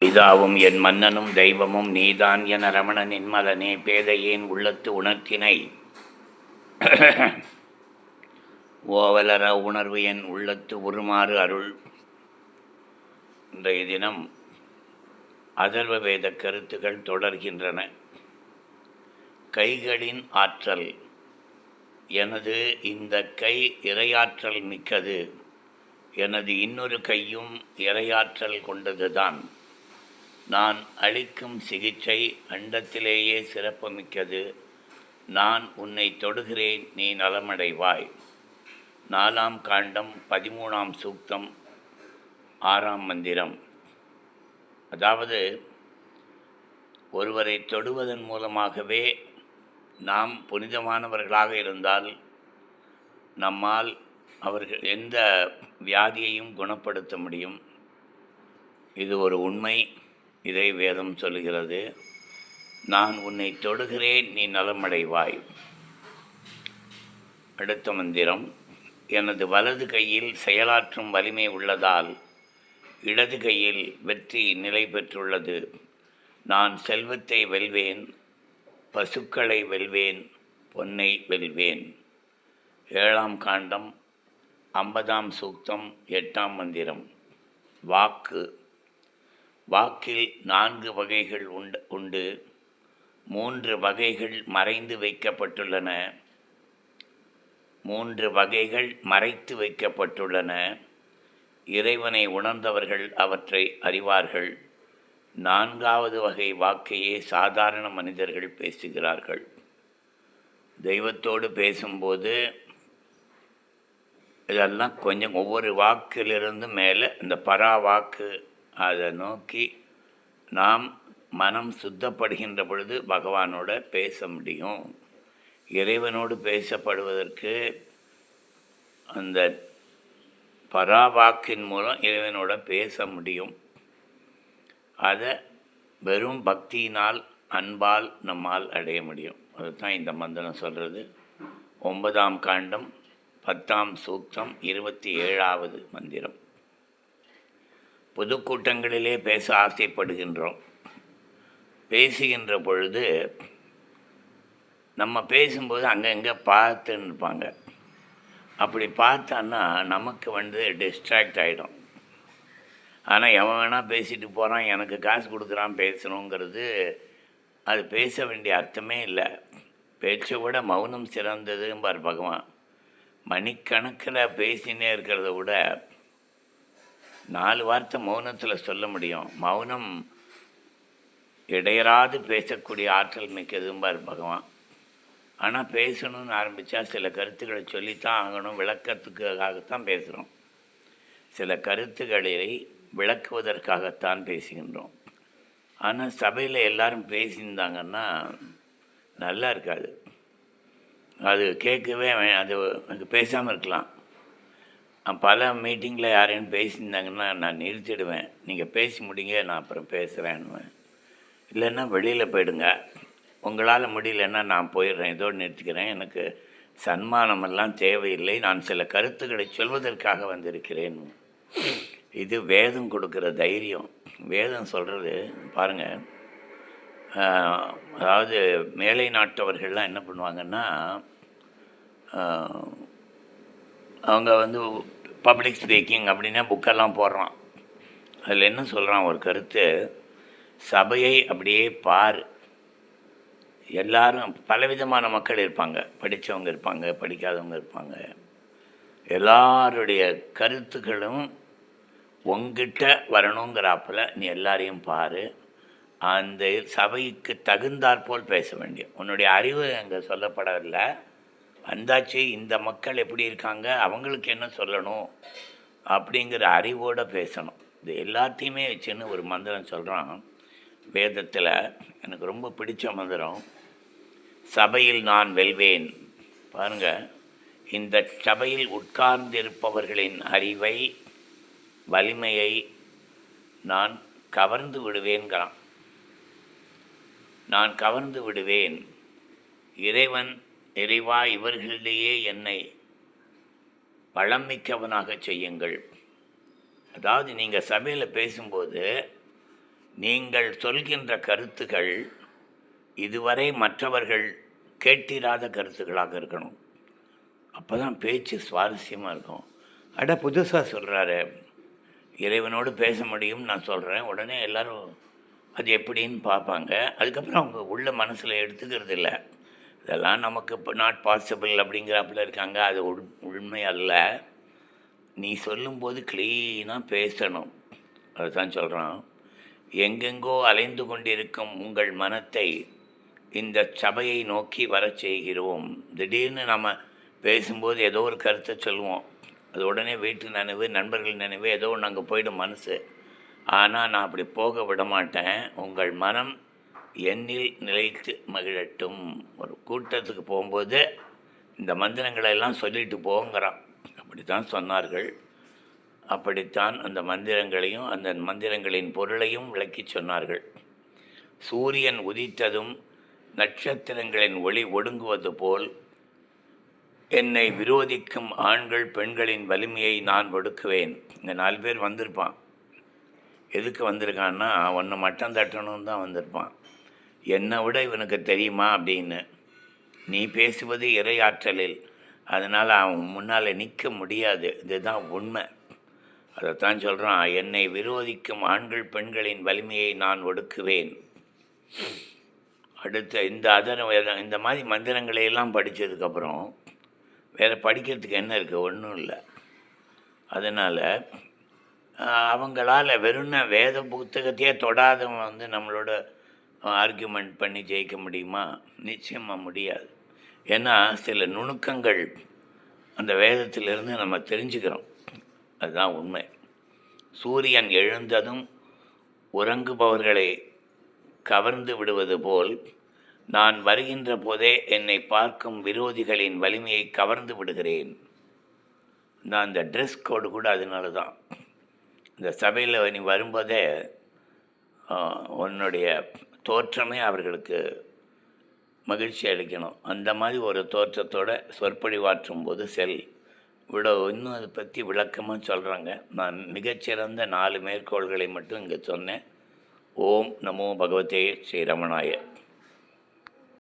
பிதாவும் என் மன்னனும் தெய்வமும் நீதான் என ரமணனின் மலனே பேதையேன் உள்ளத்து உணர்த்தினை ஓவலர உணர்வு என் உள்ளத்து உருமாறு அருள். இன்றைய தினம் அதர்வ வேத கருத்துகள் தொடர்கின்றன. கைகளின் ஆற்றல். எனது இந்த கை இறையாற்றல் மிக்கது, எனது இன்னொரு கையும் இறையாற்றல் கொண்டதுதான். நான் அளிக்கும் சிகிச்சை அண்டத்திலேயே சிறப்புமிக்கது. நான் உன்னை தொடுகிறேன், நீ நலமடைவாய். 4ஆம் காண்டம் 13ஆம் சூக்தம் 6ஆம் மந்திரம். அதாவது, ஒருவரை தொடுவதன் மூலமாகவே நாம் புனிதமானவர்களாக இருந்தால் நம்மால் அவர்கள் எந்த வியாதியையும் குணப்படுத்த முடியும். இது ஒரு உண்மை. இதை வேதம் சொல்லுகிறது. நான் உன்னை தொடுகிறேன், நீ நலமடைவாய். அடுத்த மந்திரம். எனது வலது கையில் செயலாற்றும் வலிமை உள்ளதால் இடது கையில் வெற்றி நிலை பெற்றுள்ளது. நான் செல்வத்தை வெல்வேன், பசுக்களை வெல்வேன், பொன்னை வெல்வேன். 7ஆம் காண்டம் 50ஆம் சூக்தம் 8ஆம் மந்திரம். வாக்கு. வாக்கில் 4 வகைகள் உண்டு. 3 வகைகள் மறைந்து வைக்கப்பட்டுள்ளன. 3 வகைகள் மறைத்து வைக்கப்பட்டுள்ளன. இறைவனை உணர்ந்தவர்கள் அவற்றை அறிவார்கள். 4வது வகை வாக்கையே சாதாரண மனிதர்கள் பேசுகிறார்கள். தெய்வத்தோடு பேசும்போது இதெல்லாம் கொஞ்சம் ஒவ்வொரு வாக்கிலிருந்து மேலே இந்த பரா வாக்கு, அதை நோக்கி நாம் மனம் சுத்தப்படுகின்ற பொழுது பகவானோட பேச முடியும். இறைவனோடு பேசப்படுவதற்கு அந்த பராவாக்கின் மூலம் இறைவனோட பேச முடியும். அதை வெறும் பக்தியினால், அன்பால் நம்மால் அடைய முடியும். அதுதான் இந்த மந்திரம் சொல்கிறது. 9ஆம் காண்டம் 10ஆம் சூக்தம் 27வது மந்திரம். பொதுக்கூட்டங்களிலே பேச ஆசைப்படுகின்றோம். பேசுகின்ற பொழுது நம்ம பேசும்போது அங்கங்கே பார்த்துன்னு இருப்பாங்க. அப்படி பார்த்தான்னா நமக்கு டிஸ்ட்ராக்ட் ஆகிடும். ஆனால் எவன் வேணால் பேசிட்டு போகிறான், எனக்கு காசு கொடுக்குறான் பேசணுங்கிறது அது பேச வேண்டிய அர்த்தமே இல்லை. பேச்சை விட மௌனம் சிறந்ததும்பார் பகவான். மணிக்கணக்கில் பேசினே இருக்கிறத விட 4 வார்த்தை மௌனத்தில் சொல்ல முடியும். மௌனம் இடையராது பேசக்கூடிய ஆற்றல் மிக்கதும்பார் பகவான். ஆனால் பேசணும்னு ஆரம்பித்தா சில கருத்துக்களை சொல்லித்தான் ஆகணும். விளக்கத்துக்காகத்தான் பேசுகிறோம். சில கருத்துக்களை விளக்குவதற்காகத்தான் பேசுகின்றோம். ஆனால் சபையில் எல்லாரும் பேசியிருந்தாங்கன்னா நல்லா இருக்காது. அது கேட்கவே அது பேசாமல் இருக்கலாம். பல மீட்டிங்கில் யாரையும் பேசியிருந்தாங்கன்னா நான் நிறுத்திடுவேன். நீங்கள் பேசி முடிங்க, நான் அப்புறம் பேசுகிறேன்னுவேன். இல்லைன்னா வெளியில் போயிடுங்க, உங்களால் முடியலன்னா நான் போயிடுறேன், இதோடு நிறுத்திக்கிறேன், எனக்கு சன்மானமெல்லாம் தேவையில்லை, நான் சில கருத்துக்களை சொல்வதற்காக வந்திருக்கிறேன். இது வேதம் கொடுக்குற தைரியம். வேதம் சொல்கிறது பாருங்கள். அதாவது மேலை நாட்டவர்கள்லாம் என்ன பண்ணுவாங்கன்னா, அவங்க பப்ளிக் ஸ்பீக்கிங் அப்படின்னா புக்கெல்லாம் போடுறான். அதில் என்ன சொல்கிறான் ஒரு கருத்து, சபையை அப்படியே பார். எல்லாரும் பலவிதமான மக்கள் இருப்பாங்க. படித்தவங்க இருப்பாங்க, படிக்காதவங்க இருப்பாங்க. எல்லாருடைய கருத்துக்களும் உங்ககிட்ட வரணுங்கிறாப்பில் நீ எல்லாரையும் பாரு. அந்த சபைக்கு தகுந்தாற்போல் பேச வேண்டிய உன்னுடைய அறிவு அங்கே சொல்லப்படவில்லை. வந்தாச்சு, இந்த மக்கள் எப்படி இருக்காங்க, அவங்களுக்கு என்ன சொல்லணும் அப்படிங்கிற அறிவோடு பேசணும். இது எல்லாத்தையுமே வச்சுன்னு ஒரு மந்திரம் சொல்கிறான் வேதத்தில். எனக்கு ரொம்ப பிடிச்ச மந்திரம். சபையில் நான் வெல்வேன். பாருங்கள், இந்த சபையில் உட்கார்ந்திருப்பவர்களின் அறிவை, வலிமையை நான் கவர்ந்து விடுவேன்கிறான். நான் கவர்ந்து விடுவேன். இறைவா, இவர்களிடையே என்னை வளமிக்கவனாக செய்யுங்கள். அதாவது நீங்கள் சபையில் பேசும்போது நீங்கள் சொல்கின்ற கருத்துக்கள் இதுவரை மற்றவர்கள் கேட்டிராத கருத்துக்களாக இருக்கணும். அப்போ தான் பேச்சு சுவாரஸ்யமாக இருக்கும். புதுசாக சொல்கிறாரு, இறைவனோடு பேச முடியும்னு நான் சொல்கிறேன். உடனே எல்லோரும் அது எப்படின்னு பார்ப்பாங்க. அதுக்கப்புறம் அவங்க உள்ள மனசில் எடுத்துக்கிறது இல்லை. இதெல்லாம் நமக்கு இப்போ நாட் பாசிபிள் அப்படிங்கிறாப்புல இருக்காங்க. அது உண்மை அல்ல. நீ சொல்லும்போது க்ளீனாக பேசணும். அதுதான் சொல்கிறான். எங்கெங்கோ அலைந்து கொண்டிருக்கும் உங்கள் மனத்தை இந்த சபையை நோக்கி வரச் செய்கிறோம். திடீர்னு நம்ம பேசும்போது ஏதோ ஒரு கருத்தை சொல்லுவோம். அது உடனே வீட்டு நினைவு, நண்பர்கள் நினைவு, ஏதோ ஒன்று அங்கே போய்டும் மனசு. ஆனால் நான் அப்படி போக விட மாட்டேன். உங்கள் மனம் என்னில் நிலைத்து மகிழட்டும். ஒரு கூட்டத்துக்கு போகும்போது இந்த மந்திரங்களை எல்லாம் சொல்லிட்டு போங்கிறான். அப்படி தான் சொன்னார்கள். அப்படித்தான் அந்த மந்திரங்களையும் அந்த மந்திரங்களின் பொருளையும் விளக்கி சொன்னார்கள். சூரியன் உதித்ததும் நட்சத்திரங்களின் ஒளி ஒடுங்குவது போல் என்னை விரோதிக்கும் ஆண்கள் பெண்களின் வலிமையை நான் ஒடுக்குவேன். இங்கே 4 பேர் வந்திருப்பான். எதுக்கு வந்திருக்கான்னா ஒன்று மட்டம் தட்டணும்னு தான் வந்திருப்பான். என்னை விட இவனுக்கு தெரியுமா அப்படின்னு. நீ பேசுவது இறையாற்றலில், அதனால் அவன் முன்னால் நிற்க முடியாது. இதுதான் உண்மை. அதைத்தான் சொல்கிறான். என்னை விரோதிக்கும் ஆண்கள் பெண்களின் வலிமையை நான் ஒடுக்குவேன். அடுத்த இந்த மாதிரி மந்திரங்களையெல்லாம் படித்ததுக்கப்புறம் வேறு படிக்கிறதுக்கு என்ன இருக்குது? ஒன்றும் இல்லை. அதனால் அவங்களால் வெறும் வேத புத்தகத்தையே தொடாதவன் நம்மளோட ஆர்கியூமெண்ட் பண்ணி ஜெயிக்க முடியுமா? நிச்சயமாக முடியாது. ஏன்னா சில நுணுக்கங்கள் அந்த வேதத்திலிருந்து நம்ம தெரிஞ்சுக்கிறோம். அதுதான் உண்மை. சூரியன் எழுந்ததும் உறங்குபவர்களை கவர்ந்து விடுவது போல் நான் வருகின்ற போதே என்னை பார்க்கும் விரோதிகளின் வலிமையை கவர்ந்து விடுகிறேன். நான் அந்த ட்ரெஸ் கோடு கூட அதனால தான். இந்த சபையில் நீ வரும்போதே உன்னுடைய தோற்றமே அவர்களுக்கு மகிழ்ச்சி அளிக்கணும். அந்த மாதிரி ஒரு தோற்றத்தோடு சொற்பொழிவாற்றும் போது இவ்வளோ இன்னும் அதை பற்றி விளக்கமாக சொல்கிறாங்க. நான் மிகச்சிறந்த 4 மேற்கோள்களை மட்டும் இங்கே சொன்னேன். ஓம் நமோ பகவதே ஸ்ரீரமணாய.